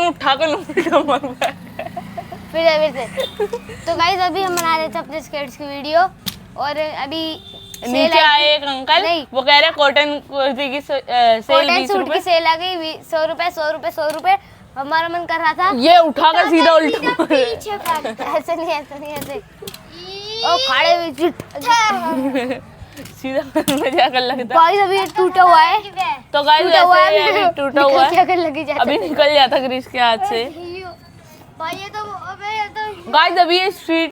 उठा कर लूंगा मरूंगा। फिर से। तो गाइस अभी हम बना रहे थे अपने स्केट्स की वीडियो और अभी नीचे आए एक अंकल, वो कह रहे कॉटन कुर्ती की सेल 20 सूट रुपए। की सेल आ गई 100 रुपए 100 रुपए 100 रुपए। हमारा मन कर रहा था ये उठाकर सीधा उल्टा पीछे फेंक। ऐसे नहीं ऐसे ओ खड़े हुए सीधा मजा कर लगता। गाइस अभी ये टूटा हुआ है। तो गाइस अभी टूटा हुआ है, कर लगी जाता अभी निकल जाता ग्रीस के हाथ से। भाई ये तो गाइस अभी ये स्ट्रीट